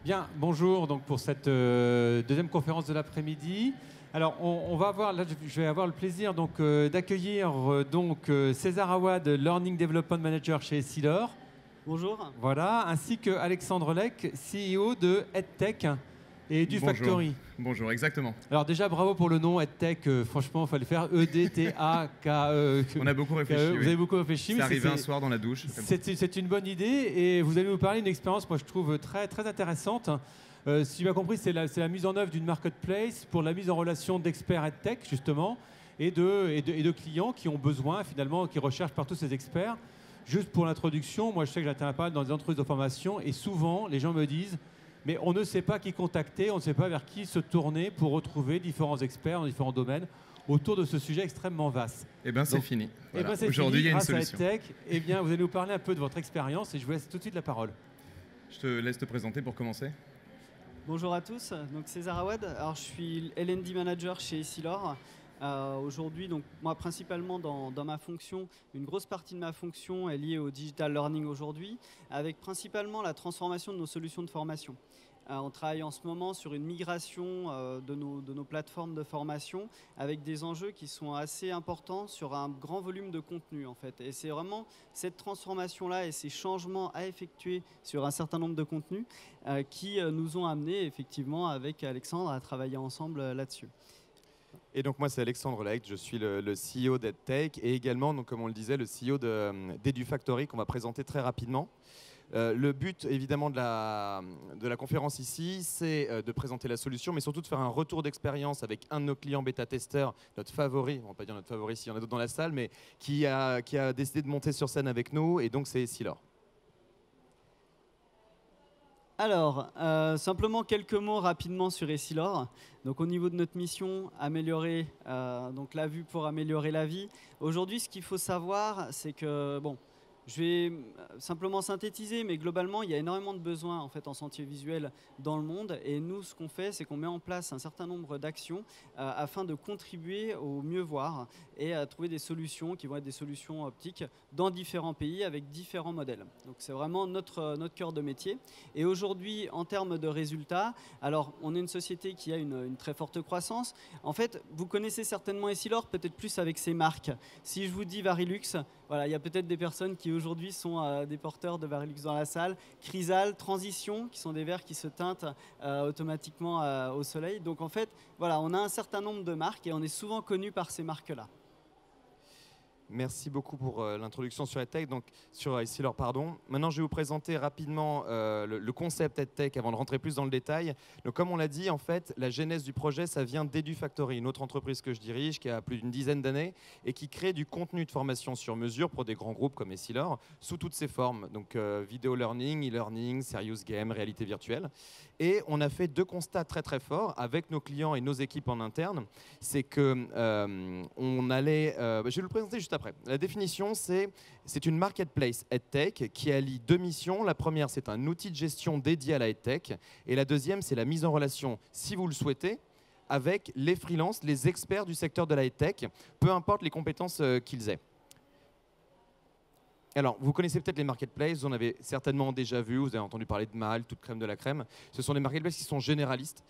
Bien, bonjour donc pour cette deuxième conférence de l'après-midi. Alors, on va avoir, là, je vais avoir le plaisir donc d'accueillir César Awad, Learning Development Manager chez Essilor. Bonjour. Voilà, ainsi que Alexandre Lec, CEO de EdTech et du Factory. Bonjour, exactement. Alors déjà, bravo pour le nom EdTech. Franchement, il fallait faire E-D-T-A-K-E. On a beaucoup réfléchi. Vous avez beaucoup réfléchi. C'est arrivé un soir dans la douche. C'est une bonne idée et vous allez nous parler d'une expérience, moi je trouve très, très intéressante. Si j'ai bien compris, c'est la mise en œuvre d'une marketplace pour la mise en relation d'experts EdTech, justement, et de clients qui ont besoin, finalement, qui recherchent partout ces experts. Juste pour l'introduction, moi je sais que j'interviens pas dans des entreprises de formation et souvent les gens me disent mais on ne sait pas qui contacter, on ne sait pas vers qui se tourner pour retrouver différents experts dans différents domaines autour de ce sujet extrêmement vaste. Eh bien, c'est fini. Voilà. Aujourd'hui, il y a une grâce solution. à EdTech, eh bien, vous allez nous parler un peu de votre expérience et je vous laisse tout de suite la parole. Je te laisse te présenter pour commencer. Bonjour à tous, donc César Awad. Alors, je suis L&D Manager chez Essilor. Aujourd'hui, donc moi principalement dans ma fonction, une grosse partie de ma fonction est liée au digital learning aujourd'hui, avec principalement la transformation de nos solutions de formation. On travaille en ce moment sur une migration de nos plateformes de formation avec des enjeux qui sont assez importants sur un grand volume de contenu en fait. Et c'est vraiment cette transformation-là et ces changements à effectuer sur un certain nombre de contenus qui nous ont amenés effectivement avec Alexandre à travailler ensemble là-dessus. Et donc moi c'est Alexandre Lec, je suis le CEO d'EdTech et également, donc, comme on le disait, le CEO d'EduFactory qu'on va présenter très rapidement. Le but évidemment de la conférence ici, c'est de présenter la solution, mais surtout de faire un retour d'expérience avec un de nos clients bêta-testeurs, notre favori, on ne va pas dire notre favori s'il y en a d'autres dans la salle, mais qui a décidé de monter sur scène avec nous, et donc c'est Essilor. Alors, simplement quelques mots rapidement sur Essilor. Donc, au niveau de notre mission, améliorer donc la vue pour améliorer la vie. Aujourd'hui, ce qu'il faut savoir, c'est que, bon, je vais simplement synthétiser, mais globalement, il y a énormément de besoins en fait en sentier visuel dans le monde. Et nous, ce qu'on fait, c'est qu'on met en place un certain nombre d'actions afin de contribuer au mieux voir et à trouver des solutions qui vont être des solutions optiques dans différents pays avec différents modèles. Donc, c'est vraiment notre cœur de métier. Et aujourd'hui, en termes de résultats, alors, on est une société qui a une très forte croissance. En fait, vous connaissez certainement Essilor, peut-être plus avec ses marques. Si je vous dis Varilux, voilà, il y a peut-être des personnes qui aujourd'hui sont des porteurs de Varilux dans la salle. Chrysal, Transition, qui sont des verres qui se teintent automatiquement au soleil. Donc en fait, voilà, on a un certain nombre de marques et on est souvent connu par ces marques-là. Merci beaucoup pour l'introduction sur EdTech, donc sur Essilor, pardon. Maintenant, je vais vous présenter rapidement le concept EdTech avant de rentrer plus dans le détail. Donc, comme on l'a dit, en fait, la genèse du projet, ça vient d'EduFactory, une autre entreprise que je dirige, qui a plus d'une dizaine d'années et qui crée du contenu de formation sur mesure pour des grands groupes comme Essilor, sous toutes ses formes. Donc, vidéo learning, e-learning, serious game, réalité virtuelle. Et on a fait deux constats très très forts avec nos clients et nos équipes en interne. C'est que on allait, je vais le présenter juste après. La définition, c'est une marketplace EdTech qui allie deux missions. La première, c'est un outil de gestion dédié à la EdTech. Et la deuxième, c'est la mise en relation, si vous le souhaitez, avec les freelances, les experts du secteur de la EdTech, peu importe les compétences qu'ils aient. Alors, vous connaissez peut-être les marketplaces, vous en avez certainement déjà vu, vous avez entendu parler de Mal, toute crème de la crème. Ce sont des marketplaces qui sont généralistes.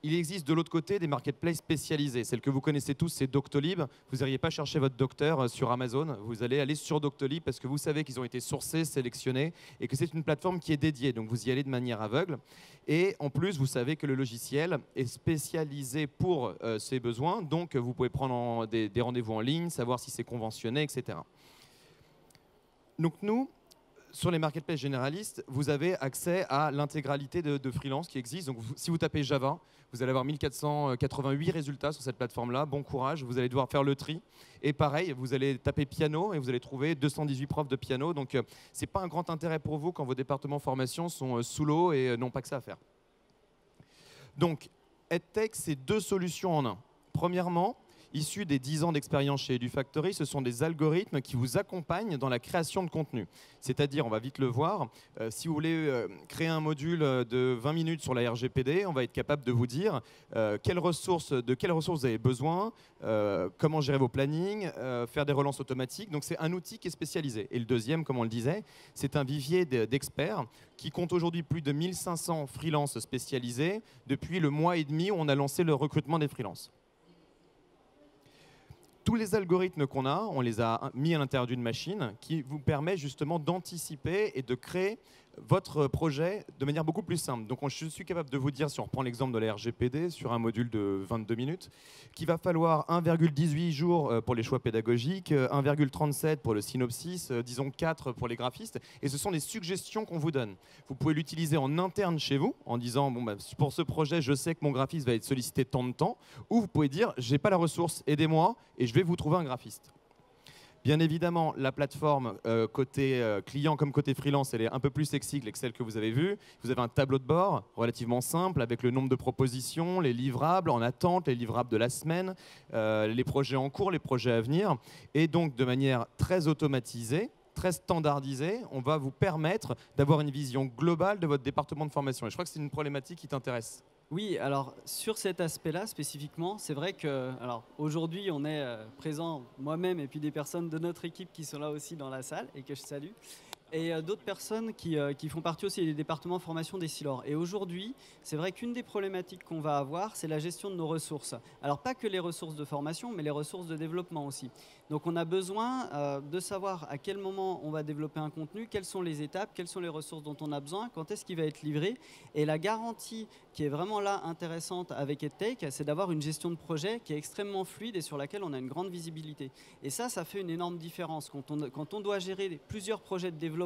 Il existe de l'autre côté des marketplaces spécialisés. Celle que vous connaissez tous, c'est Doctolib. Vous n'iriez pas chercher votre docteur sur Amazon. Vous allez aller sur Doctolib parce que vous savez qu'ils ont été sourcés, sélectionnés et que c'est une plateforme qui est dédiée. Donc, vous y allez de manière aveugle. Et en plus, vous savez que le logiciel est spécialisé pour ses besoins. Donc, vous pouvez prendre des rendez-vous en ligne, savoir si c'est conventionné, etc. Donc, nous, sur les marketplaces généralistes, vous avez accès à l'intégralité de freelance qui existe. Donc, si vous tapez Java, vous allez avoir 1488 résultats sur cette plateforme-là. Bon courage, vous allez devoir faire le tri. Et pareil, vous allez taper piano et vous allez trouver 218 profs de piano. Donc, ce n'est pas un grand intérêt pour vous quand vos départements formation sont sous l'eau et n'ont pas que ça à faire. Donc, EdTech, c'est deux solutions en un. Premièrement, issus des 10 ans d'expérience chez EduFactory, ce sont des algorithmes qui vous accompagnent dans la création de contenu. C'est-à-dire, on va vite le voir, si vous voulez créer un module de 20 minutes sur la RGPD, on va être capable de vous dire de quelles ressources vous avez besoin, comment gérer vos plannings, faire des relances automatiques. Donc c'est un outil qui est spécialisé. Et le deuxième, comme on le disait, c'est un vivier d'experts qui compte aujourd'hui plus de 1500 freelances spécialisés depuis le mois et demi où on a lancé le recrutement des freelances. Tous les algorithmes qu'on a, on les a mis à l'intérieur d'une machine qui vous permet justement d'anticiper et de créer votre projet de manière beaucoup plus simple. Donc je suis capable de vous dire, si on reprend l'exemple de la RGPD sur un module de 22 minutes, qu'il va falloir 1,18 jours pour les choix pédagogiques, 1,37 pour le synopsis, disons 4 pour les graphistes. Et ce sont des suggestions qu'on vous donne. Vous pouvez l'utiliser en interne chez vous, en disant, bon, bah, pour ce projet, je sais que mon graphiste va être sollicité tant de temps. Ou vous pouvez dire, j'ai pas la ressource, aidez-moi, et je vais vous trouver un graphiste. Bien évidemment, la plateforme côté client comme côté freelance, elle est un peu plus sexy que celle que vous avez vue. Vous avez un tableau de bord relativement simple avec le nombre de propositions, les livrables en attente, les livrables de la semaine, les projets en cours, les projets à venir. Et donc, de manière très automatisée, très standardisée, on va vous permettre d'avoir une vision globale de votre département de formation. Et je crois que c'est une problématique qui t'intéresse. Oui, alors sur cet aspect-là spécifiquement, c'est vrai que aujourd'hui on est présent, moi-même et puis des personnes de notre équipe qui sont là aussi dans la salle et que je salue. Et d'autres personnes qui font partie aussi des départements de formation d'Essilor. Et aujourd'hui, c'est vrai qu'une des problématiques qu'on va avoir, c'est la gestion de nos ressources. Alors pas que les ressources de formation, mais les ressources de développement aussi. Donc on a besoin de savoir à quel moment on va développer un contenu, quelles sont les étapes, quelles sont les ressources dont on a besoin, quand est-ce qu'il va être livré. Et la garantie qui est vraiment là intéressante avec EdTech, c'est d'avoir une gestion de projet qui est extrêmement fluide et sur laquelle on a une grande visibilité. Et ça fait une énorme différence. Quand on doit gérer plusieurs projets de développement,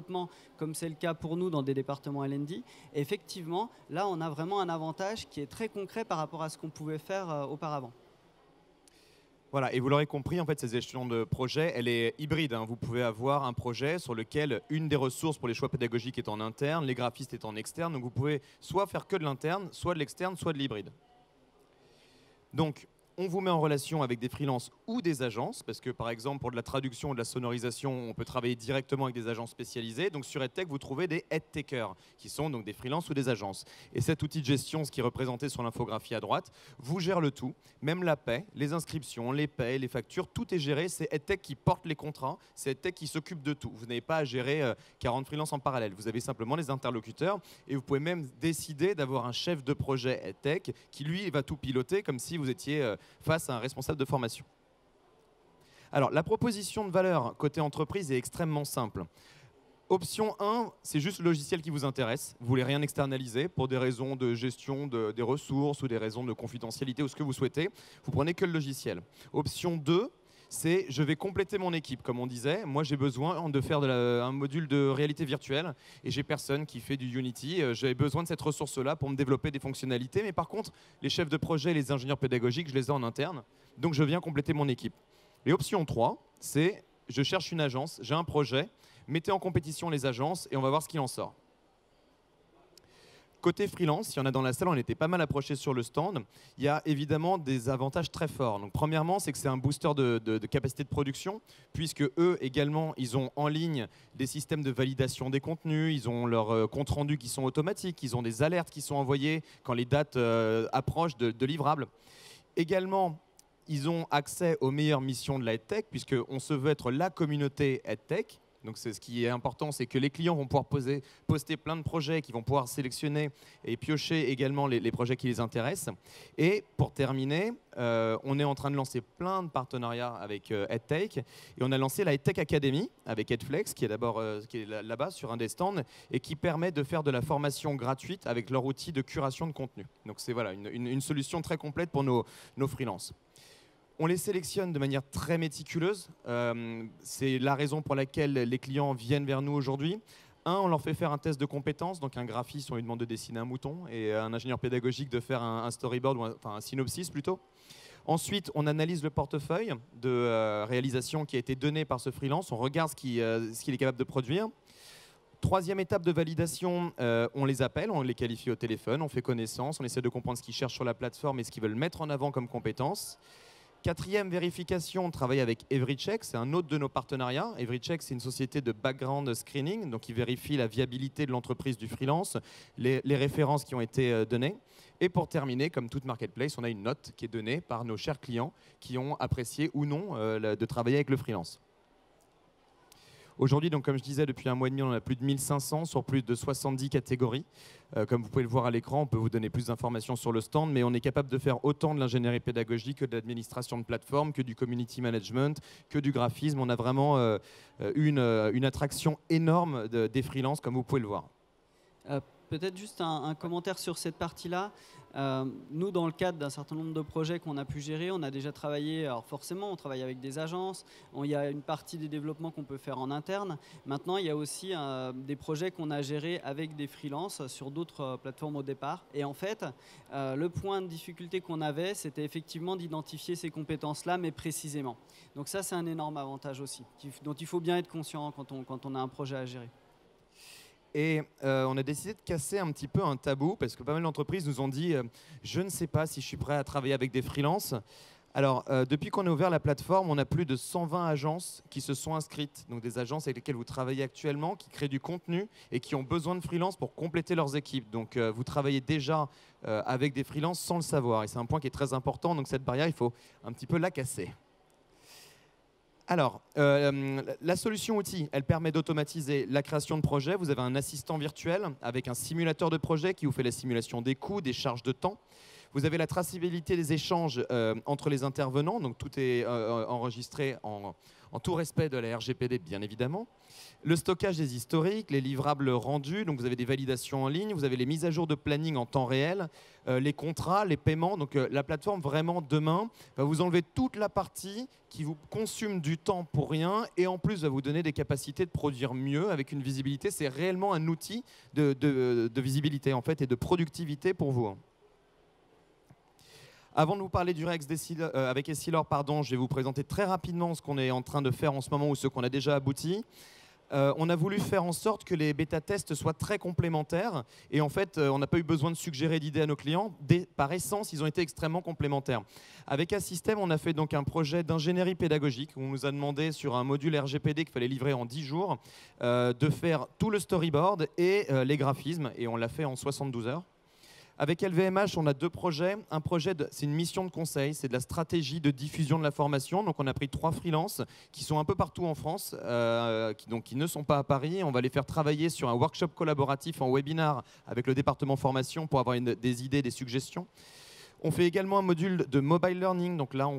comme c'est le cas pour nous dans des départements L&D, effectivement, là on a vraiment un avantage qui est très concret par rapport à ce qu'on pouvait faire auparavant. Voilà, et vous l'aurez compris, en fait, cette gestion de projet, elle est hybride. Hein. Vous pouvez avoir un projet sur lequel une des ressources pour les choix pédagogiques est en interne, les graphistes est en externe. Donc vous pouvez soit faire que de l'interne, soit de l'externe, soit de l'hybride. Donc, on vous met en relation avec des freelances ou des agences, parce que par exemple, pour de la traduction ou de la sonorisation, on peut travailler directement avec des agences spécialisées. Donc sur EdTech, vous trouvez des EdTechers, qui sont donc des freelances ou des agences. Et cet outil de gestion, ce qui est représenté sur l'infographie à droite, vous gère le tout, même la paie, les inscriptions, les paies, les factures, tout est géré. C'est EdTech qui porte les contrats, c'est EdTech qui s'occupe de tout. Vous n'avez pas à gérer 40 freelances en parallèle. Vous avez simplement les interlocuteurs et vous pouvez même décider d'avoir un chef de projet EdTech qui, lui, va tout piloter comme si vous étiez face à un responsable de formation. Alors, la proposition de valeur côté entreprise est extrêmement simple. Option 1, c'est juste le logiciel qui vous intéresse. Vous ne voulez rien externaliser pour des raisons de gestion des ressources ou des raisons de confidentialité ou ce que vous souhaitez. Vous prenez que le logiciel. Option 2, c'est je vais compléter mon équipe. Comme on disait, moi j'ai besoin de faire un module de réalité virtuelle et j'ai personne qui fait du Unity. J'ai besoin de cette ressource-là pour me développer des fonctionnalités. Mais par contre, les chefs de projet et les ingénieurs pédagogiques, je les ai en interne. Donc je viens compléter mon équipe. Et option 3, c'est je cherche une agence, j'ai un projet, mettez en compétition les agences et on va voir ce qu'il en sort. Côté freelance, il y en a dans la salle, on était pas mal approchés sur le stand. Il y a évidemment des avantages très forts. Donc, premièrement, c'est que c'est un booster de capacité de production, puisque eux également, ils ont en ligne des systèmes de validation des contenus, ils ont leurs comptes rendus qui sont automatiques, ils ont des alertes qui sont envoyées quand les dates approchent de livrables. Également, ils ont accès aux meilleures missions de la EdTech, puisqu'on se veut être la communauté EdTech. Donc ce qui est important, c'est que les clients vont pouvoir poster plein de projets, qui vont pouvoir sélectionner et piocher également les projets qui les intéressent. Et pour terminer, on est en train de lancer plein de partenariats avec EdTech. Et on a lancé la EdTech Academy avec EdFlex, qui est d'abord là-bas sur un des stands, et qui permet de faire de la formation gratuite avec leur outil de curation de contenu. Donc c'est voilà, une solution très complète pour nos freelances. On les sélectionne de manière très méticuleuse. C'est la raison pour laquelle les clients viennent vers nous aujourd'hui. On leur fait faire un test de compétences. Donc un graphiste, on lui demande de dessiner un mouton et un ingénieur pédagogique de faire un storyboard, ou un synopsis plutôt. Ensuite, on analyse le portefeuille de réalisation qui a été donné par ce freelance. On regarde ce qu'il est capable de produire. Troisième étape de validation, on les appelle, on les qualifie au téléphone, on fait connaissance, on essaie de comprendre ce qu'ils cherchent sur la plateforme et ce qu'ils veulent mettre en avant comme compétences. Quatrième vérification, on travaille avec EveryCheck, c'est un autre de nos partenariats. EveryCheck, c'est une société de background screening, donc ils vérifient la viabilité de l'entreprise du freelance, les références qui ont été données. Et pour terminer, comme toute marketplace, on a une note qui est donnée par nos chers clients qui ont apprécié ou non de travailler avec le freelance. Aujourd'hui, donc, comme je disais, depuis un mois et demi, on en a plus de 1500 sur plus de 70 catégories. Comme vous pouvez le voir à l'écran, on peut vous donner plus d'informations sur le stand, mais on est capable de faire autant de l'ingénierie pédagogique que de l'administration de plateforme, que du community management, que du graphisme. On a vraiment une attraction énorme des freelances, comme vous pouvez le voir. Peut-être juste un commentaire sur cette partie-là. Nous, dans le cadre d'un certain nombre de projets qu'on a pu gérer, on a déjà travaillé, alors forcément, on travaille avec des agences, il y a une partie des développements qu'on peut faire en interne. Maintenant, il y a aussi des projets qu'on a gérés avec des freelances sur d'autres plateformes au départ. Et en fait, le point de difficulté qu'on avait, c'était effectivement d'identifier ces compétences-là, mais précisément. Donc ça, c'est un énorme avantage aussi, dont il faut bien être conscient quand on a un projet à gérer. Et on a décidé de casser un petit peu un tabou parce que pas mal d'entreprises nous ont dit je ne sais pas si je suis prêt à travailler avec des freelances. Alors, depuis qu'on a ouvert la plateforme, on a plus de 120 agences qui se sont inscrites. Donc des agences avec lesquelles vous travaillez actuellement, qui créent du contenu et qui ont besoin de freelance pour compléter leurs équipes. Donc vous travaillez déjà avec des freelances sans le savoir. Et c'est un point qui est très important. Donc cette barrière, il faut un petit peu la casser. Alors, la solution outil, elle permet d'automatiser la création de projets. Vous avez un assistant virtuel avec un simulateur de projet qui vous fait la simulation des coûts, des charges de temps. Vous avez la traçabilité des échanges entre les intervenants. Donc, tout est enregistré en tout respect de la RGPD, bien évidemment. Le stockage des historiques, les livrables rendus. Donc, vous avez des validations en ligne. Vous avez les mises à jour de planning en temps réel, les contrats, les paiements. Donc, la plateforme, vraiment, demain, va vous enlever toute la partie qui vous consomme du temps pour rien et en plus va vous donner des capacités de produire mieux avec une visibilité. C'est réellement un outil de visibilité, en fait, et de productivité pour vous. Avant de vous parler du Rex avec Essilor, je vais vous présenter très rapidement ce qu'on est en train de faire en ce moment ou ce qu'on a déjà abouti. On a voulu faire en sorte que les bêta-tests soient très complémentaires et en fait, on n'a pas eu besoin de suggérer d'idées à nos clients. Par essence, ils ont été extrêmement complémentaires. Avec Assystem, on a fait donc un projet d'ingénierie pédagogique où on nous a demandé sur un module RGPD qu'il fallait livrer en 10 jours de faire tout le storyboard et les graphismes et on l'a fait en 72 heures. Avec LVMH, on a deux projets. Un projet, c'est une mission de conseil, c'est de la stratégie de diffusion de la formation. Donc on a pris 3 freelances qui sont un peu partout en France, qui ne sont pas à Paris. On va les faire travailler sur un workshop collaboratif en webinar avec le département formation pour avoir des idées, des suggestions. On fait également un module de mobile learning. Donc là, on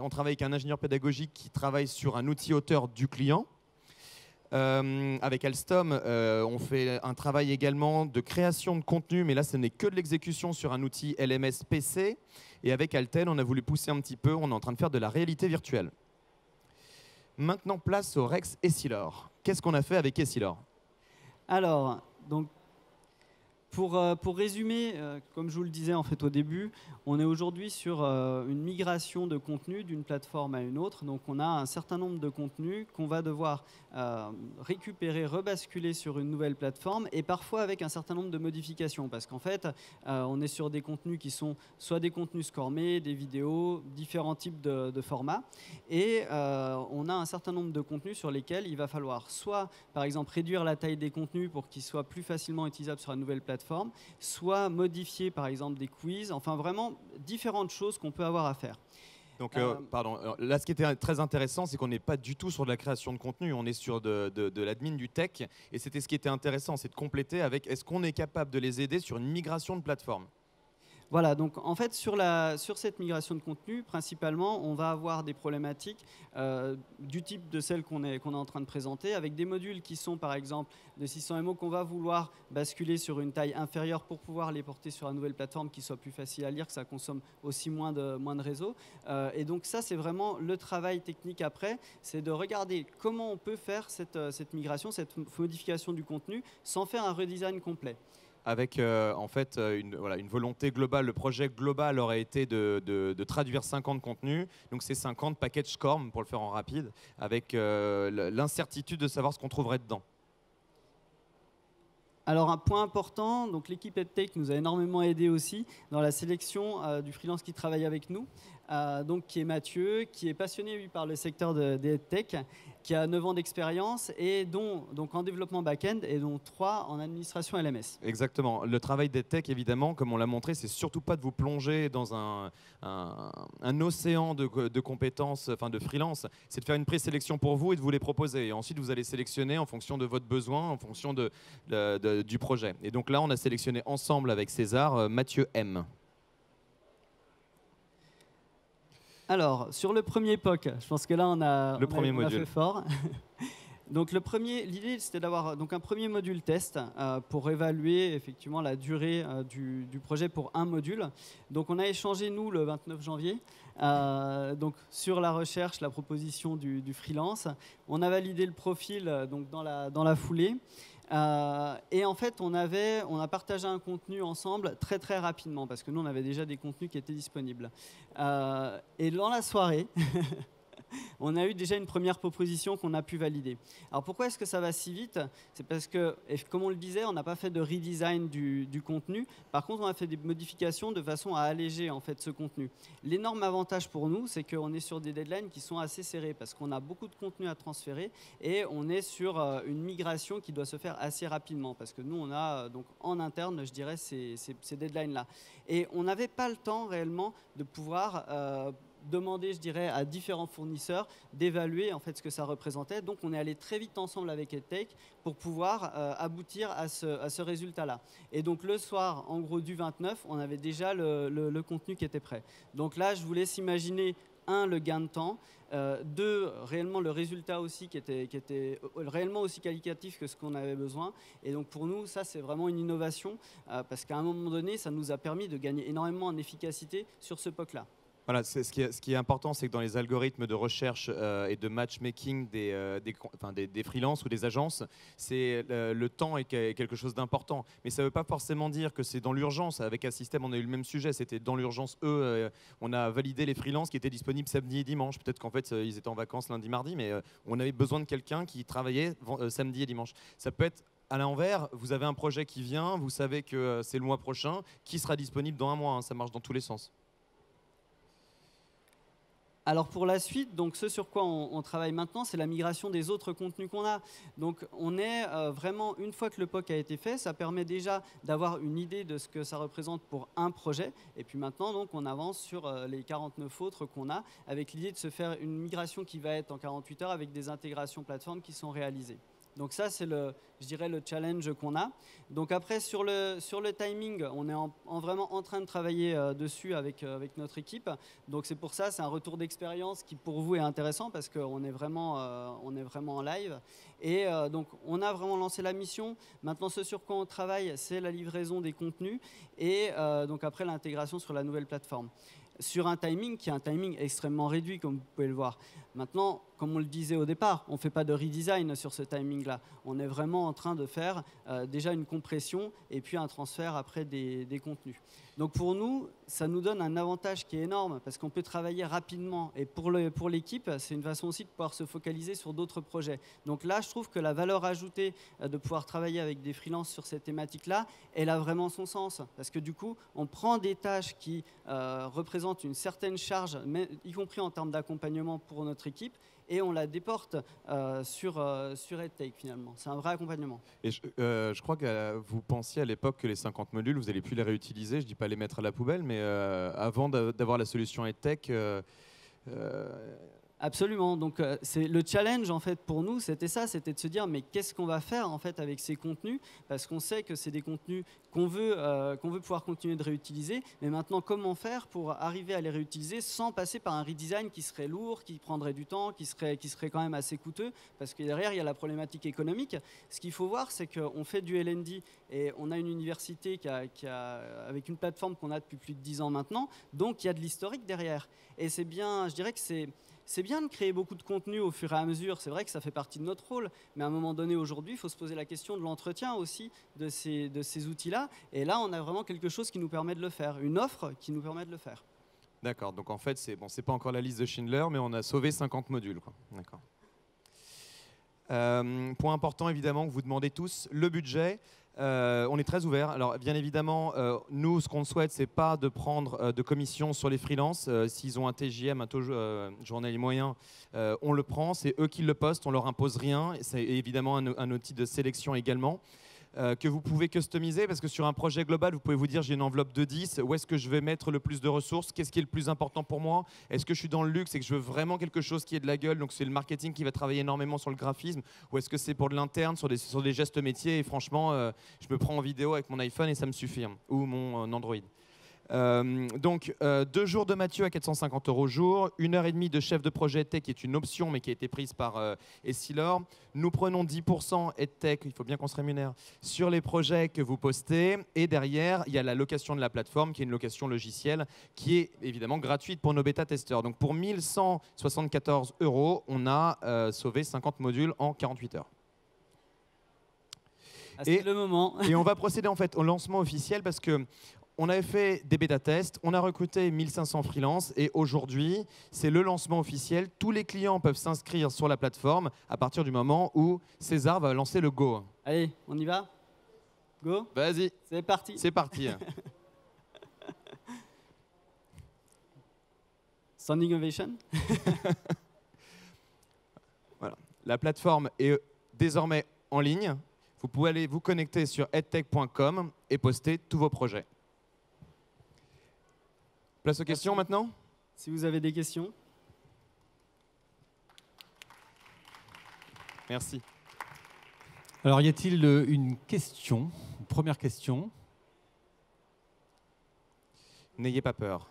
travaille avec un ingénieur pédagogique qui travaille sur un outil auteur du client. Avec Alstom, on fait un travail également de création de contenu, mais là, ce n'est que de l'exécution sur un outil LMS PC. Et avec Alten, on a voulu pousser un petit peu, on est en train de faire de la réalité virtuelle. Maintenant, place au Rex Essilor. Qu'est-ce qu'on a fait avec Essilor? Alors, donc, pour résumer, comme je vous le disais en fait au début, on est aujourd'hui sur une migration de contenu d'une plateforme à une autre. Donc on a un certain nombre de contenus qu'on va devoir récupérer, rebasculer sur une nouvelle plateforme et parfois avec un certain nombre de modifications parce qu'en fait, on est sur des contenus qui sont soit des contenus scormés, des vidéos, différents types de formats et on a un certain nombre de contenus sur lesquels il va falloir soit par exemple réduire la taille des contenus pour qu'ils soient plus facilement utilisables sur la nouvelle plateforme, soit modifier par exemple des quiz, enfin vraiment différentes choses qu'on peut avoir à faire. Donc, pardon, là ce qui était très intéressant, c'est qu'on n'est pas du tout sur de la création de contenu, on est sur de l'admin du tech, et c'était ce qui était intéressant, c'est de compléter avec est-ce qu'on est capable de les aider sur une migration de plateforme. Voilà, donc en fait sur cette migration de contenu, principalement, on va avoir des problématiques du type de celles qu'on est en train de présenter, avec des modules qui sont par exemple de 600 MO qu'on va vouloir basculer sur une taille inférieure pour pouvoir les porter sur une nouvelle plateforme qui soit plus facile à lire, que ça consomme aussi moins de réseau. Et donc ça, c'est vraiment le travail technique après, c'est de regarder comment on peut faire cette migration, cette modification du contenu sans faire un redesign complet. Avec en fait une volonté globale. Le projet global aurait été de traduire 50 contenus. Donc c'est 50 package SCORM pour le faire en rapide, avec l'incertitude de savoir ce qu'on trouverait dedans. Alors un point important, donc l'équipe EdTech nous a énormément aidé aussi dans la sélection du freelance qui travaille avec nous, donc qui est Mathieu, qui est passionné lui par le secteur des EdTech, qui a 9 ans d'expérience et donc en développement back-end et dont 3 en administration LMS. Exactement. Le travail d'EdTech, évidemment, comme on l'a montré, c'est surtout pas de vous plonger dans un océan de compétences, enfin de freelance. C'est de faire une présélection pour vous et de vous les proposer. Et ensuite, vous allez sélectionner en fonction de votre besoin, en fonction du projet. Et donc là, on a sélectionné ensemble avec César Mathieu M. Alors, sur le premier POC, je pense que là, on a module. fait fort. Donc, l'idée, c'était d'avoir un premier module test pour évaluer effectivement la durée du projet pour un module. Donc, on a échangé, nous, le 29 janvier, donc, sur la recherche, la proposition du freelance. On a validé le profil donc, dans la foulée. Et en fait, on a partagé un contenu ensemble très très rapidement parce que nous, on avait déjà des contenus qui étaient disponibles. Et dans la soirée, on a eu déjà une première proposition qu'on a pu valider. Alors pourquoi est-ce que ça va si vite? C'est parce que, comme on le disait, on n'a pas fait de redesign du contenu. Par contre, on a fait des modifications de façon à alléger en fait ce contenu. L'énorme avantage pour nous, c'est qu'on est sur des deadlines qui sont assez serrées parce qu'on a beaucoup de contenu à transférer et on est sur une migration qui doit se faire assez rapidement parce que nous, on a donc en interne, je dirais, ces deadlines-là. Et on n'avait pas le temps réellement de pouvoir demander, je dirais, à différents fournisseurs d'évaluer en fait ce que ça représentait. Donc, on est allé très vite ensemble avec EdTech pour pouvoir aboutir à ce résultat-là. Et donc, le soir, en gros, du 29, on avait déjà le contenu qui était prêt. Donc là, je vous laisse imaginer, le gain de temps, 2, réellement le résultat aussi qui était réellement aussi qualitatif que ce qu'on avait besoin. Et donc, pour nous, ça, c'est vraiment une innovation parce qu'à un moment donné, ça nous a permis de gagner énormément en efficacité sur ce POC-là. Voilà, ce qui est important, c'est que dans les algorithmes de recherche et de matchmaking des freelances ou des agences, le temps est quelque chose d'important. Mais ça ne veut pas forcément dire que c'est dans l'urgence. Avec un système, on a eu le même sujet. C'était dans l'urgence. On a validé les freelances qui étaient disponibles samedi et dimanche. Peut-être qu'en fait, ils étaient en vacances lundi, mardi, mais on avait besoin de quelqu'un qui travaillait samedi et dimanche. Ça peut être à l'envers. Vous avez un projet qui vient, vous savez que c'est le mois prochain, qui sera disponible dans un mois. Ça marche dans tous les sens. Alors pour la suite, donc ce sur quoi on travaille maintenant, c'est la migration des autres contenus qu'on a. Donc on est vraiment, une fois que le POC a été fait, ça permet déjà d'avoir une idée de ce que ça représente pour un projet. Et puis maintenant, donc, on avance sur les 49 autres qu'on a, avec l'idée de se faire une migration qui va être en 48 heures avec des intégrations plateformes qui sont réalisées. Donc ça, c'est je dirais le challenge qu'on a. Donc après, sur le timing, on est vraiment en train de travailler dessus avec notre équipe. Donc c'est pour ça, c'est un retour d'expérience qui pour vous est intéressant parce qu'on est vraiment en live. Et donc on a vraiment lancé la mission. Maintenant, ce sur quoi on travaille, c'est la livraison des contenus et donc après l'intégration sur la nouvelle plateforme. Sur un timing qui est un timing extrêmement réduit, comme vous pouvez le voir. Maintenant, comme on le disait au départ, on ne fait pas de redesign sur ce timing-là. On est vraiment en train de faire déjà une compression et puis un transfert après des contenus. Donc pour nous, ça nous donne un avantage qui est énorme parce qu'on peut travailler rapidement. Et pour l'équipe, c'est une façon aussi de pouvoir se focaliser sur d'autres projets. Donc là, je trouve que la valeur ajoutée de pouvoir travailler avec des freelances sur cette thématique-là, elle a vraiment son sens. Parce que du coup, on prend des tâches qui représentent une certaine charge, y compris en termes d'accompagnement pour notre équipe, et on la déporte sur EdTech finalement. C'est un vrai accompagnement. Et je crois que vous pensiez à l'époque que les 50 modules, vous n'allez plus les réutiliser. Je ne dis pas les mettre à la poubelle, mais avant d'avoir la solution EdTech... Absolument. Donc, c'est le challenge en fait pour nous, c'était ça, c'était de se dire mais qu'est-ce qu'on va faire en fait avec ces contenus, parce qu'on sait que c'est des contenus qu'on veut pouvoir continuer de réutiliser, mais maintenant comment faire pour arriver à les réutiliser sans passer par un redesign qui serait lourd, qui prendrait du temps, qui serait quand même assez coûteux, parce que derrière il y a la problématique économique. Ce qu'il faut voir, c'est qu'on fait du L&D et on a une université avec une plateforme qu'on a depuis plus de 10 ans maintenant, donc il y a de l'historique derrière. Et c'est bien, je dirais que c'est bien de créer beaucoup de contenu au fur et à mesure, c'est vrai que ça fait partie de notre rôle, mais à un moment donné aujourd'hui, il faut se poser la question de l'entretien aussi de ces outils-là, et là on a vraiment quelque chose qui nous permet de le faire, une offre qui nous permet de le faire. D'accord, donc en fait, c'est pas encore la liste de Schindler, mais on a sauvé 50 modules, quoi. D'accord. Point important évidemment que vous demandez tous, le budget. On est très ouvert. Alors, bien évidemment, nous, ce qu'on souhaite, c'est pas de prendre de commission sur les freelances. S'ils ont un TJM, un taux journalier moyen, on le prend. C'est eux qui le postent. On leur impose rien. C'est évidemment un outil de sélection également. Que vous pouvez customiser, parce que sur un projet global, vous pouvez vous dire j'ai une enveloppe de 10, où est-ce que je vais mettre le plus de ressources, qu'est-ce qui est le plus important pour moi, est-ce que je suis dans le luxe et que je veux vraiment quelque chose qui ait de la gueule, donc c'est le marketing qui va travailler énormément sur le graphisme, ou est-ce que c'est pour de l'interne, sur des gestes métiers, et franchement, je me prends en vidéo avec mon iPhone et ça me suffit, hein, ou mon Android. Donc 2 jours de Mathieu à 450 € jour, 1h30 de chef de projet EdTech qui est une option mais qui a été prise par Essilor. Nous prenons 10% EdTech, il faut bien qu'on se rémunère, sur les projets que vous postez. Et derrière, il y a la location de la plateforme qui est une location logicielle qui est évidemment gratuite pour nos bêta-testeurs. Donc pour 1174 €, on a sauvé 50 modules en 48 heures. Ah, c'est le moment. Et on va procéder en fait au lancement officiel parce que on avait fait des bêta-tests, on a recruté 1500 freelances et aujourd'hui, c'est le lancement officiel. Tous les clients peuvent s'inscrire sur la plateforme à partir du moment où César va lancer le go. Allez, on y va? Go? Vas-y. C'est parti. C'est parti. Standing ovation. Voilà. La plateforme est désormais en ligne. Vous pouvez aller vous connecter sur edtech.com et poster tous vos projets. Place aux questions maintenant. Si vous avez des questions. Merci. Alors, y a-t-il une question, une première question? N'ayez pas peur.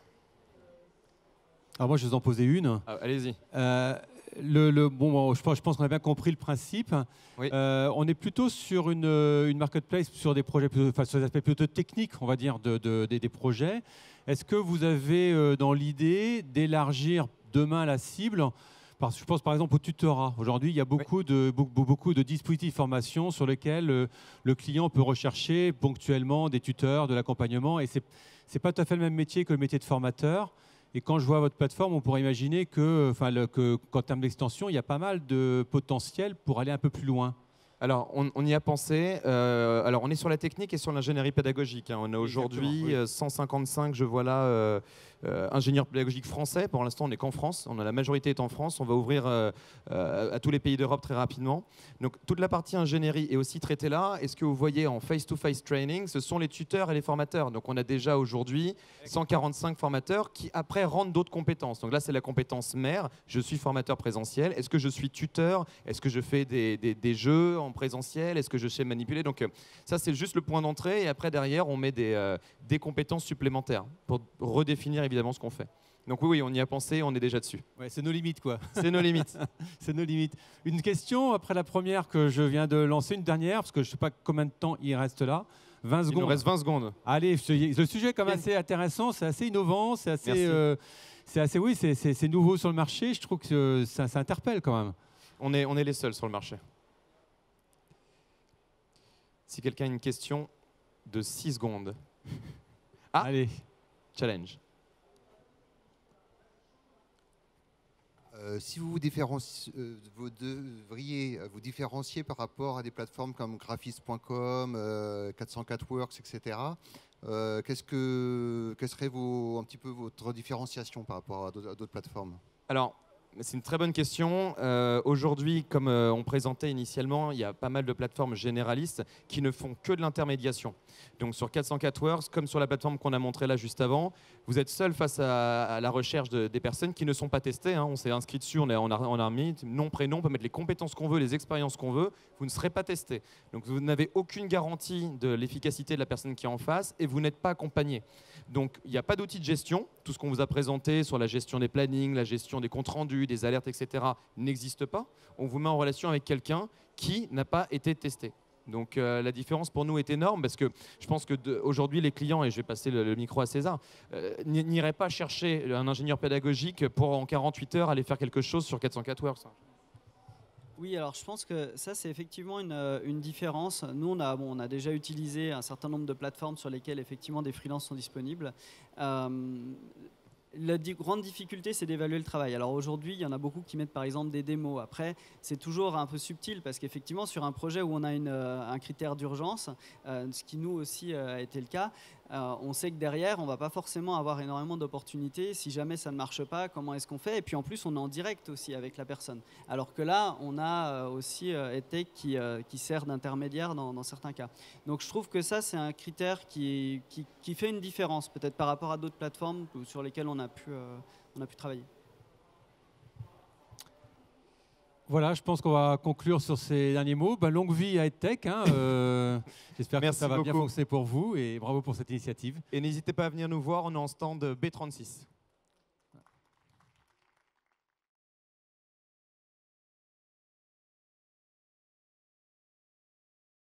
Alors moi, je vais vous en poser une. Ah, allez-y. Bon, je pense qu'on a bien compris le principe. Oui. On est plutôt sur une marketplace, sur des projets, sur des aspects plutôt techniques, on va dire, des projets. Est-ce que vous avez dans l'idée d'élargir demain la cible? Parce que je pense par exemple au tutorat. Aujourd'hui, il y a beaucoup de dispositifs de formation sur lesquels le client peut rechercher ponctuellement des tuteurs, de l'accompagnement. Et ce n'est pas tout à fait le même métier que le métier de formateur. Et quand je vois votre plateforme, on pourrait imaginer qu'en termes d'extension, il y a pas mal de potentiel pour aller un peu plus loin. Alors, on y a pensé. Alors, on est sur la technique et sur l'ingénierie pédagogique, hein. On a aujourd'hui 155, je vois là, ingénieurs pédagogiques français. Pour l'instant, on n'est qu'en France. La majorité est en France. On va ouvrir à tous les pays d'Europe très rapidement. Donc, toute la partie ingénierie est aussi traitée là. Et ce que vous voyez en face-to-face training, ce sont les tuteurs et les formateurs. Donc, on a déjà aujourd'hui 145 formateurs qui, après, rendent d'autres compétences. Donc là, c'est la compétence mère. Je suis formateur présentiel. Est-ce que je suis tuteur? Est-ce que je fais des jeux en présentiel? Est-ce que je sais manipuler? Donc, ça, c'est juste le point d'entrée. Et après, derrière, on met des compétences supplémentaires pour redéfinir évidemment ce qu'on fait. Donc oui, on y a pensé, on est déjà dessus. Ouais, c'est nos limites, quoi. C'est nos limites. C'est nos limites. Une question après la première que je viens de lancer, une dernière, parce que je ne sais pas combien de temps il reste là. 20 secondes. Il nous reste 20 secondes. Allez, le sujet est quand même assez intéressant, c'est assez innovant, c'est assez, oui, c'est nouveau sur le marché. Je trouve que ça interpelle quand même. On est les seuls sur le marché. Si quelqu'un a une question de 6 secondes. Ah, allez. Challenge. Si vous vous devriez vous différencier par rapport à des plateformes comme graphist.com, 404works, etc., quelle serait un petit peu votre différenciation par rapport à d'autres plateformes? Alors, c'est une très bonne question. Aujourd'hui, comme on présentait initialement, il y a pas mal de plateformes généralistes qui ne font que de l'intermédiation. Donc sur 404works, comme sur la plateforme qu'on a montrée là juste avant, vous êtes seul face à la recherche des personnes qui ne sont pas testées, hein. On s'est inscrit dessus, on a mis nom, prénom, on peut mettre les compétences qu'on veut, les expériences qu'on veut, vous ne serez pas testé. Donc vous n'avez aucune garantie de l'efficacité de la personne qui est en face et vous n'êtes pas accompagné. Donc il n'y a pas d'outil de gestion. Tout ce qu'on vous a présenté sur la gestion des plannings, la gestion des comptes rendus, des alertes, etc. n'existe pas. On vous met en relation avec quelqu'un qui n'a pas été testé. Donc la différence pour nous est énorme parce que je pense qu'aujourd'hui les clients, et je vais passer le micro à César, n'iraient pas chercher un ingénieur pédagogique pour en 48 heures aller faire quelque chose sur 404works. Oui, alors je pense que ça, c'est effectivement une différence. Nous, on a déjà utilisé un certain nombre de plateformes sur lesquelles effectivement des freelances sont disponibles. La grande difficulté, c'est d'évaluer le travail. Alors aujourd'hui, il y en a beaucoup qui mettent par exemple des démos. Après, c'est toujours un peu subtil parce qu'effectivement, sur un projet où on a un critère d'urgence, ce qui nous aussi a été le cas, on sait que derrière, on ne va pas forcément avoir énormément d'opportunités. Si jamais ça ne marche pas, comment est-ce qu'on fait? Et puis en plus, on est en direct aussi avec la personne. Alors que là, on a aussi EdTech qui sert d'intermédiaire dans certains cas. Donc je trouve que ça, c'est un critère qui fait une différence peut-être par rapport à d'autres plateformes sur lesquelles on a pu travailler. Voilà, je pense qu'on va conclure sur ces derniers mots. Longue vie à EdTech. J'espère que ça va bien fonctionner pour vous et bravo pour cette initiative. Et n'hésitez pas à venir nous voir, on est en stand B36.